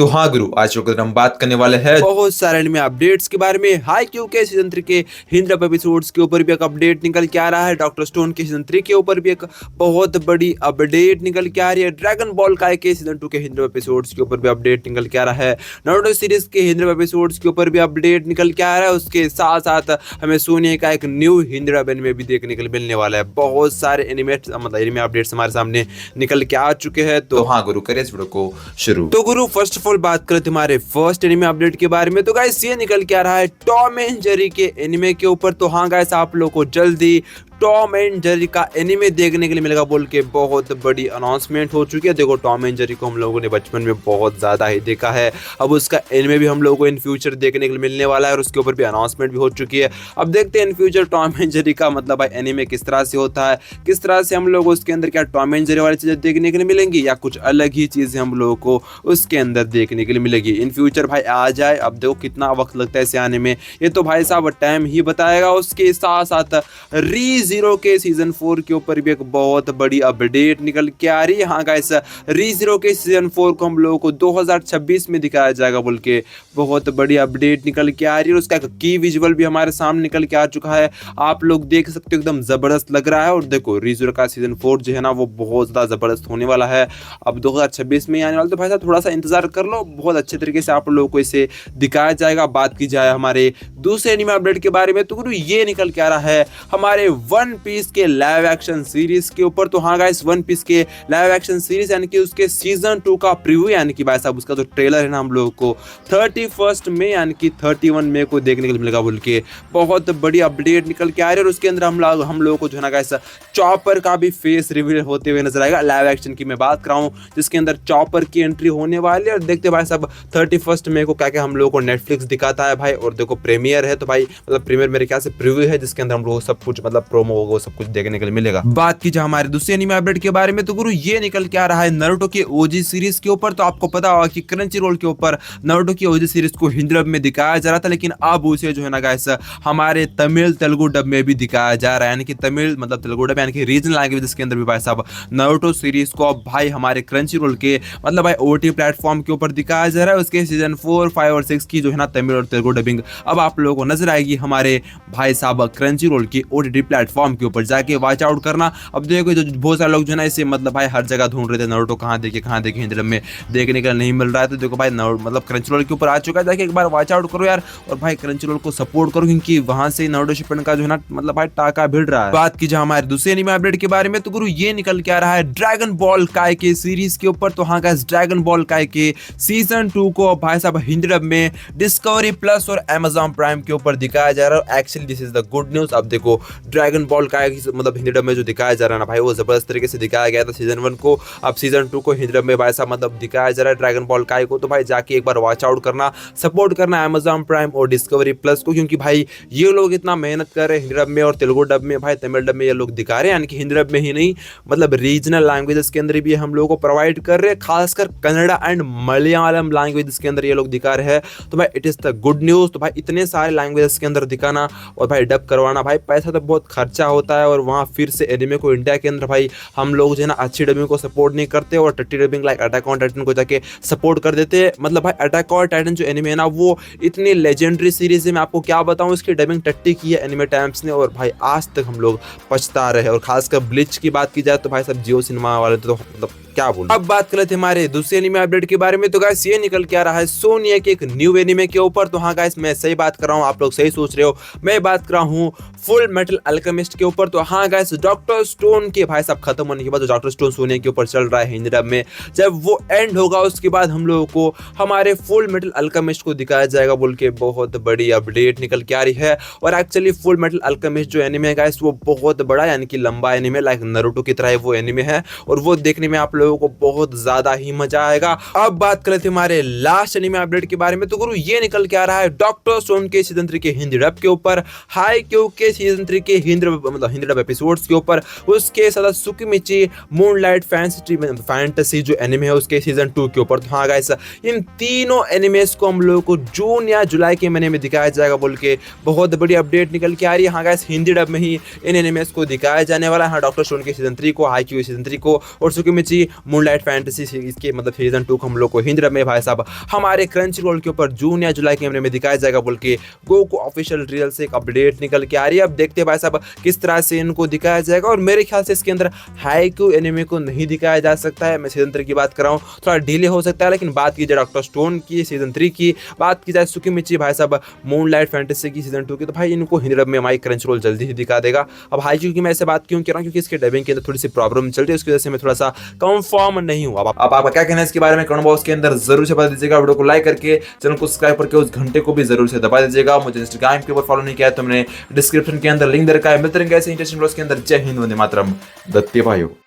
तो हाँ गुरु, आज जो हम बात करने वाले हैं बहुत सारे एनिमे अपडेट्स के बारे में। हाई क्यू के सीजन 3 के हिंद अप एपिसोड्स के ऊपर भी एक अपडेट निकल के आ रहा है। डॉक्टर स्टोन के सीजन 3 के ऊपर भी एक बहुत बड़ी अपडेट निकल के आ रही है। ड्रैगन बॉल काय के सीजन 2 के हिंद अप एपिसोड्स के ऊपर भी अपडेट निकल के आ रहा है। नारुतो सीरीज के हिंद अप एपिसोड्स के ऊपर भी अपडेट निकल के आ रहा है। उसके साथ साथ हमें सोनिया का एक न्यू हिंद अप एनिमे भी देखने के लिए मिलने वाला है। बहुत सारे एनिमे अपडेट्स हमारे सामने निकल के आ चुके हैं। तो हाँ गुरु, करें इस वीडियो को शुरू। तो गुरु, फर्स्ट ऑफ ऑल बात करें तुम्हारे फर्स्ट एनिमे अपडेट के बारे में, तो गाइस ये निकल के आ रहा है टॉम एंड जेरी के एनिमे के ऊपर। तो हाँ गाइस, आप लोग को जल्दी टॉम एंड जेरी का एनिमे देखने के लिए मिलेगा बोल के बहुत बड़ी अनाउंसमेंट हो चुकी है। देखो, टॉम एंड जेरी को हम लोगों ने बचपन में बहुत ज़्यादा ही देखा है। अब उसका एनिमे भी हम लोगों को इन फ्यूचर देखने के लिए मिलने वाला है और उसके ऊपर भी अनाउंसमेंट भी हो चुकी है। अब देखते हैं in future Tom and Jerry का भाई एनिमे किस तरह से होता है, किस तरह से हम लोग उसके अंदर क्या टॉम एंड जेरी वाली चीज़ें देखने के लिए मिलेंगी या कुछ अलग ही चीज़ें हम लोगों को उसके अंदर देखने के लिए मिलेगी। इन फ्यूचर भाई आ जाए। अब देखो कितना वक्त लगता है इसे आने में, ये तो भाई साहब टाइम ही बताएगा। उसके साथ साथ री जीरो के सीजन 4 के ऊपर भी एक बहुत बड़ी अपडेट निकल के आ रही है। हाँ गाइस, री जीरो के सीजन 4 को हम लोगों को 2026 में दिखाया जाएगा बोल के बहुत बड़ी अपडेट निकल के आ रही है। उसका एक की विजुअल भी हमारे सामने निकल के आ चुका है, आप लोग देख सकते हो, एकदम जबरदस्त लग रहा है। और देखो, री जीरो का सीजन 4 जो है ना वो बहुत ज्यादा जबरदस्त होने वाला है। अब 2026 में आने वाला, तो भाई साहब थोड़ा सा इंतजार कर लो, बहुत अच्छे तरीके से आप लोगों को इसे दिखाया जाएगा। बात की जाए हमारे दूसरे एनिमे अपडेट के बारे में, तो गुरु ये निकल के आ रहा है हमारे वन पीस के लाइव एक्शन सीरीज के ऊपर। तो हाँ गाइस, वन पीस के लाइव एक्शन सीरीज यानी कि उसके सीजन 2 का प्रीव्यू यानी कि भाई साहब उसका जो ट्रेलर है ना हम लोगों को 31 मई यानी कि 31 मई को देखने के लिए मिलेगा बोल के बहुत बड़ी अपडेट निकल के आ रही है। और उसके अंदर हम लोगों को जो है ना गाइस चॉपर का भी फेस रिवील होते हुए नजर आएगा। लाइव एक्शन की मैं बात कर रहा हूँ, जिसके अंदर चॉपर की एंट्री होने वाली है। और देखते भाई साहब 31 मई को क्या क्या हम लोगों को नेटफ्लिक्स दिखाता है भाई। और देखो प्रीमियर है, तो भाई प्रीमियर मेरे ख्याल से प्रीव्यू है, जिसके अंदर हम लोग सब कुछ प्रोमो होगा सब कुछ देखने के लिए मिलेगा। बात की जाए हमारे दूसरे एनिमे अपडेट के बारे में, तो गुरु ये निकल के आ रहा है नारुतो के ओजी सीरीज के ऊपर। तो आपको पता होगा कि क्रंची रोल के ऊपर नारुतो की ओजी सीरीज को हिंदी डब में दिखाया जा रहा था, लेकिन अब उसे जो है ना गाइस हमारे तमिल तेलुगु डब में भी दिखाया जा रहा है। यानी कि तमिल तेलुगु डब यानी कि रीजनल लैंग्वेज के अंदर भी भाई साहब नारुतो सीरीज को अब भाई हमारे क्रंची रोल के भाई ओटी प्लेटफॉर्म के ऊपर दिखाया जा रहा है। उसके सीजन 4, 5 और 6 की जो है ना तमिल और तेलुगु डबिंग अब आप लोगों को नजर आएगी हमारे भाई साहब क्रंची रोल की ओटीटी प्लेटफॉर्म के ऊपर। जाके वॉच आउट करना। अब देखो, जो बहुत सारे लोग जो है ना इसे भाई हर जगह ढूंढ रहे थे, नारुतो कहाँ देखे हिंदी डब में देखने का नहीं मिल रहा है। तो देखो भाई क्रंची रोल के ऊपर आ चुका है, जाके एक बार वॉच आउट करो यार। और भाई क्रंची रोल को सपोर्ट करो, क्योंकि वहां से नारुतो शिपन का जो है ना भाई टाका भिड़ रहा है। बात की जाए हमारे दूसरे एनिमे अपडेट के बारे में, तो गुरु ये निकल के आ रहा है ड्रैगन बॉल काय के सीरीज के ऊपर। तो हाँ गाइस, ड्रैगन बॉल काय के सीजन 2 को भाई साहब हिंदी डब में डिस्कवरी प्लस और अमेज़न प्राइम के ऊपर दिखाया जा रहा है। Actually this is the good news. अब देखो, ड्रैगन बॉल काय की हिंदी डब में जो दिखाया जा रहा है ना भाई, वो जबरदस्त तरीके से दिखाया गया था सीजन 1 को। अब सीजन 2 को हिंदी डब में भाई साहब दिखाया जा रहा है ड्रैगन बॉल काय को। तो भाई जाके एक बार वॉच आउट करना, सपोर्ट करना अमेज़न प्राइम और डिस्कवरी प्लस को, क्योंकि भाई ये लोग इतना मेहनत कर रहे हैं हिंदी डब में और तेलुगु डब में, भाई तमिल डब में ये लोग दिखा रहे हैं। यानी कि हिंदी डब में ही नहीं, रीजनल लैंग्वेजेस के अंदर भी हम लोगों को प्रोवाइड कर रहे हैं, खासकर कन्नड़ा एंड मलयालम लैंग्वेजेस के अंदर ये लोग दिखा रहे हैं। तो भाई it is the good news. तो भाई इतने सारे लैंग्वेजेस के अंदर दिखाना और भाई डब करवाना, भाई पैसा तो बहुत खर्चा होता है। और वहाँ फिर से एनिमे को इंडिया के अंदर भाई हम लोग जो है ना अच्छी डबिंग को सपोर्ट नहीं करते और टट्टी dubbing like attack on Titan को जाके सपोर्ट कर देते हैं। भाई अटैक ऑन टाइटन जो एनिमे है ना वो इतनी लेजेंडरी सीरीज है, मैं आपको क्या बताऊं, इसकी डबिंग टट्टी की है एनिमे टाइम्स ने। और भाई आज तक हम लोग पछता रहे। और खासकर ब्लिच की बात की जाए तो भाई सब जियो सिनेमा वाले तो क्या बोलूं। अब बात कर लेते हमारे दूसरे एनिमे अपडेट के बारे में, तो गाइस ये निकल के आ रहा है सोनिया के एक न्यू एनिमे के ऊपर। तो हाँ गाइस, मैं सही बात कर रहा हूँ, आप लोग सही सोच रहे हो, मैं बात कर रहा हूँ फुल मेटल अल्केमिस्ट के ऊपर। तो हाँ गाइस, डॉक्टर स्टोन के भाई साहब खत्म होने के बाद जो डॉक्टर स्टोन सोनिया के ऊपर चल रहा है हिंदी डब में, जब वो एंड होगा उसके बाद हम लोगों को हमारे फुल मेटल अल्केमिस्ट को दिखाया जाएगा बोल के बहुत बड़ी अपडेट निकल के आ रही है। और एक्चुअली फुल मेटल अल्केमिस्ट जो एनिमे है गाइस वो बहुत बड़ा यानी कि लंबा एनिमे लाइक नारुतो की तरह वो एनिमे है, और वो देखने में आप लोगों को बहुत ज्यादा ही मजा आएगा। अब बात करते हैं हमारे लास्ट एनिमे अपडेट के बारे में, तो गुरु ये निकल के आ रहा है डॉक्टर स्टोन के सीजन 3 के हिंदी डब के ऊपर, हाई क्यू के सीजन 3 के हिंदी डब एपिसोड्स के ऊपर, उसके साथ सुकिमिची मूनलाइट फैंटेसी जो एनिमे है उसके सीजन 2 के ऊपर। तो हाँ गाइस, इन तीनों एनिमेस को हम लोगों को जून या जुलाई के महीने में दिखाया जाएगा बोल के बहुत बड़ी अपडेट निकल के आ रही है। हाँ गाइस, हिंदी डब में ही इन एनिमेस को दिखाया जाने वाला है। हाँ, डॉक्टर स्टोन के सीजन 3 को, हाई क्यू सीजन 3 को और सुकिमिची मूनलाइट फैंटेसी इसके मतलब सीजन 2 को हम लोग को हिंदी में भाई साहब हमारे क्रंचरोल के ऊपर जून या जुलाई के महीने में दिखाया जाएगा बोल के गोकू ऑफिशियल रियल से एक अपडेट निकल के आ रही है। अब देखते हैं भाई साहब किस तरह से इनको दिखाया जाएगा, और मेरे ख्याल से इसके अंदर हाइक्यू एनिमे को नहीं दिखाया जा सकता है। मैं सीजन 3 की बात कर रहा हूँ, थोड़ा डिले हो सकता है, लेकिन बात की जाए डॉक्टर स्टोन की सीजन 3 की, बात की जाए सुकीमिची भाई साहब मूनलाइट फैंटेसी की सीजन 2 की, तो भाई इनको हिंदी डब में हमारी क्रंचरोल जल्दी ही दिखा देगा। अब हाइक्यू की मैं ऐसे बात क्यों कर रहा हूँ, क्योंकि इसके डबिंग के अंदर थोड़ी सी प्रॉब्लम चल रही है, उसकी वजह से मैं थोड़ा सा कंफर्म नहीं हूँ। अब आपका क्या कहना है इसके बारे में कमेंट बॉक्स के अंदर जरूर से बता दीजिएगा। वीडियो को लाइक करके चैनल को सब्सक्राइब करके उस घंटे को भी जरूर से दबा दीजिएगा। मुझे इंस्टाग्राम के ऊपर फॉलो नहीं किया है तो मैंने डिस्क्रिप्शन के अंदर लिंक दे रखा है। मिलते रहेंगे ऐसे इंटरेस्टिंग वीडियोस के अंदर। जय हिंद, वंदे मातरम, दत्ते भाइयों।